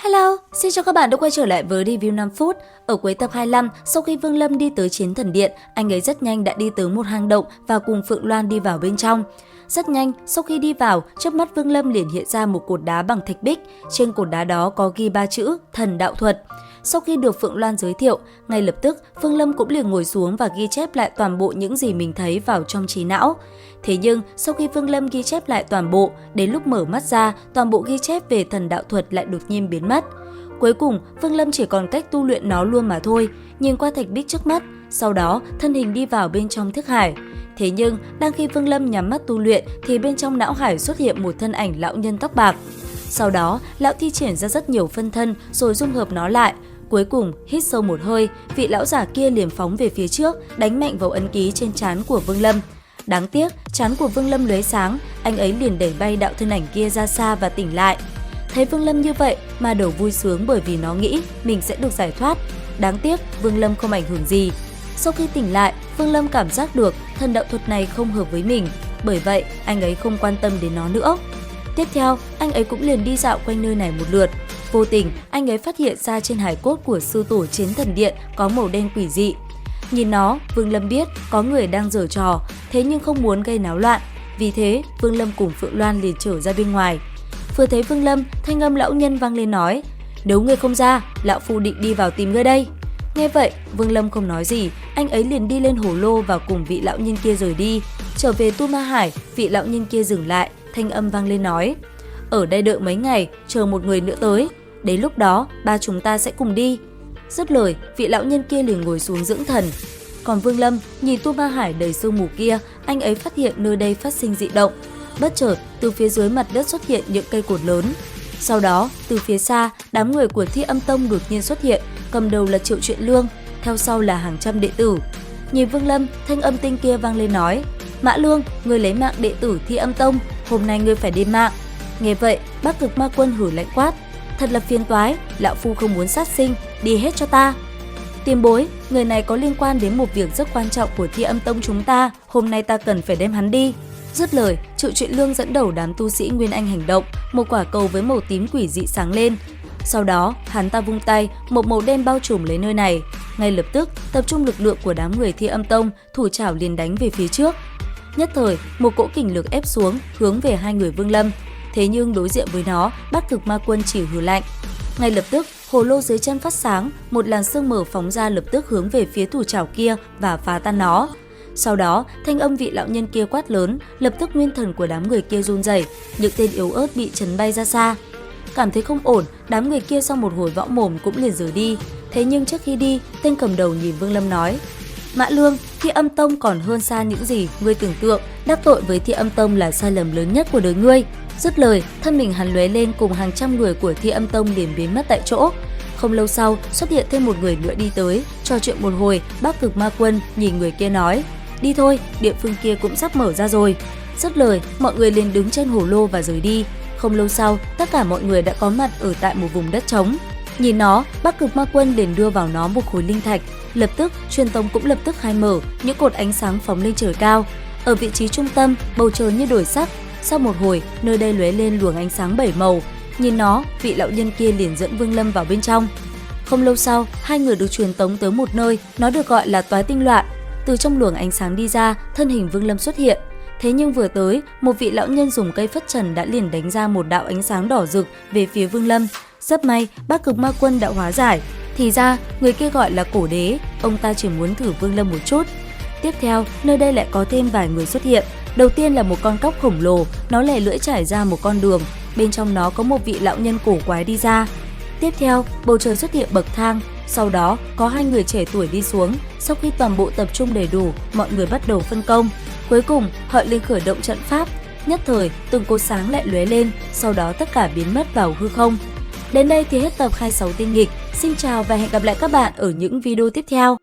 Hello, xin chào các bạn đã quay trở lại với review 5 phút. Ở cuối tập 25, sau khi Vương Lâm đi tới Chiến Thần Điện, anh ấy rất nhanh đã đi tới một hang động và cùng Phượng Loan đi vào bên trong. Rất nhanh, sau khi đi vào, trước mắt Vương Lâm liền hiện ra một cột đá bằng thạch bích. Trên cột đá đó có ghi 3 chữ Thần Đạo Thuật. Sau khi được Phượng Loan giới thiệu, ngay lập tức Vương Lâm cũng liền ngồi xuống và ghi chép lại toàn bộ những gì mình thấy vào trong trí não. Thế nhưng, sau khi Vương Lâm ghi chép lại toàn bộ, đến lúc mở mắt ra, toàn bộ ghi chép về thần đạo thuật lại đột nhiên biến mất. Cuối cùng, Vương Lâm chỉ còn cách tu luyện nó luôn mà thôi, nhìn qua thạch bích trước mắt, sau đó thân hình đi vào bên trong thức hải. Thế nhưng, đang khi Vương Lâm nhắm mắt tu luyện thì bên trong não hải xuất hiện một thân ảnh lão nhân tóc bạc. Sau đó, lão thi triển ra rất nhiều phân thân rồi dung hợp nó lại. Cuối cùng, hít sâu một hơi, vị lão giả kia liền phóng về phía trước, đánh mạnh vào ấn ký trên trán của Vương Lâm. Đáng tiếc, trán của Vương Lâm lóe sáng, anh ấy liền đẩy bay đạo thân ảnh kia ra xa và tỉnh lại. Thấy Vương Lâm như vậy, Ma Đầu vui sướng bởi vì nó nghĩ mình sẽ được giải thoát. Đáng tiếc, Vương Lâm không ảnh hưởng gì. Sau khi tỉnh lại, Vương Lâm cảm giác được thần đạo thuật này không hợp với mình, bởi vậy anh ấy không quan tâm đến nó nữa. Tiếp theo, anh ấy cũng liền đi dạo quanh nơi này một lượt. Vô tình, anh ấy phát hiện ra trên hài cốt của sư tổ Chiến Thần Điện có màu đen quỷ dị. Nhìn nó, Vương Lâm biết có người đang giở trò, thế nhưng không muốn gây náo loạn. Vì thế, Vương Lâm cùng Phượng Loan liền trở ra bên ngoài. Vừa thấy Vương Lâm, thanh âm lão nhân vang lên nói: "Nếu ngươi không ra, lão phu định đi vào tìm ngươi đây." Nghe vậy, Vương Lâm không nói gì, anh ấy liền đi lên hồ lô và cùng vị lão nhân kia rời đi. Trở về Tu Ma Hải, vị lão nhân kia dừng lại, thanh âm vang lên nói: "Ở đây đợi mấy ngày, chờ một người nữa tới. Đến lúc đó, ba chúng ta sẽ cùng đi." Dứt lời, vị lão nhân kia liền ngồi xuống dưỡng thần. Còn Vương Lâm nhìn Tu Ma Hải đầy sương mù kia, anh ấy phát hiện nơi đây phát sinh dị động. Bất chợt, từ phía dưới mặt đất xuất hiện những cây cột lớn. Sau đó, từ phía xa, đám người của Thi Âm Tông đột nhiên xuất hiện, cầm đầu là Triệu Truyện Lương, theo sau là hàng trăm đệ tử. Nhìn Vương Lâm, thanh âm tinh kia vang lên nói: "Mã Lương, ngươi lấy mạng đệ tử Thi Âm Tông, hôm nay ngươi phải đền mạng." Nghe vậy, Bắc Cực Ma Quân hử lạnh quát: "Thật là phiền toái, lão phu không muốn sát sinh, đi hết cho ta." "Tiền bối, người này có liên quan đến một việc rất quan trọng của Thi Âm Tông chúng ta, hôm nay ta cần phải đem hắn đi." Dứt lời, Triệu Truyện Lương dẫn đầu đám tu sĩ Nguyên Anh hành động, một quả cầu với màu tím quỷ dị sáng lên. Sau đó, hắn ta vung tay, một màu đen bao trùm lấy nơi này. Ngay lập tức, tập trung lực lượng của đám người Thi Âm Tông, thủ trảo liền đánh về phía trước. Nhất thời, một cỗ kình lực ép xuống, hướng về hai người Vương Lâm. Thế nhưng đối diện với nó, Bắc Cực Ma Quân chỉ hừ lạnh. Ngay lập tức, hồ lô dưới chân phát sáng, một làn sương mờ phóng ra lập tức hướng về phía thủ trảo kia và phá tan nó. Sau đó, thanh âm vị lão nhân kia quát lớn, lập tức nguyên thần của đám người kia run rẩy, những tên yếu ớt bị chấn bay ra xa. Cảm thấy không ổn, đám người kia sau một hồi võ mồm cũng liền rời đi. Thế nhưng trước khi đi, tên cầm đầu nhìn Vương Lâm nói: "Mã Lương, Thi Âm Tông còn hơn xa những gì ngươi tưởng tượng, đắc tội với Thi Âm Tông là sai lầm lớn nhất của đời ngươi." Dứt lời, thân mình hắn lóe lên cùng hàng trăm người của Thi Âm Tông liền biến mất tại chỗ. Không lâu sau, xuất hiện thêm một người nữa đi tới, trò chuyện một hồi, Bắc Cực Ma Quân nhìn người kia nói: "Đi thôi, địa phương kia cũng sắp mở ra rồi." Dứt lời, mọi người liền đứng trên hồ lô và rời đi. Không lâu sau, tất cả mọi người đã có mặt ở tại một vùng đất trống. Nhìn nó, Bắc Cực Ma Quân liền đưa vào nó một khối linh thạch. Lập tức, truyền tống cũng lập tức khai mở, những cột ánh sáng phóng lên trời cao. Ở vị trí trung tâm, bầu trời như đổi sắc. Sau một hồi, nơi đây lóe lên luồng ánh sáng 7 màu. Nhìn nó, vị lão nhân kia liền dẫn Vương Lâm vào bên trong. Không lâu sau, hai người được truyền tống tới một nơi, nó được gọi là Toái Tinh Loạn. Từ trong luồng ánh sáng đi ra, thân hình Vương Lâm xuất hiện. Thế nhưng vừa tới, một vị lão nhân dùng cây phất trần đã liền đánh ra một đạo ánh sáng đỏ rực về phía Vương Lâm. Rất may, Bắc Cực Ma Quân đã hóa giải. Thì ra, người kia gọi là Cổ Đế, ông ta chỉ muốn thử Vương Lâm một chút. Tiếp theo, nơi đây lại có thêm vài người xuất hiện. Đầu tiên là một con cóc khổng lồ, nó lè lưỡi trải ra một con đường, bên trong nó có một vị lão nhân cổ quái đi ra. Tiếp theo, bầu trời xuất hiện bậc thang, sau đó có hai người trẻ tuổi đi xuống. Sau khi toàn bộ tập trung đầy đủ, mọi người bắt đầu phân công. Cuối cùng, họ liền khởi động trận pháp. Nhất thời, từng cột sáng lại lóe lên, sau đó tất cả biến mất vào hư không. Đến đây thì hết tập 26 tinh nghịch. Xin chào và hẹn gặp lại các bạn ở những video tiếp theo.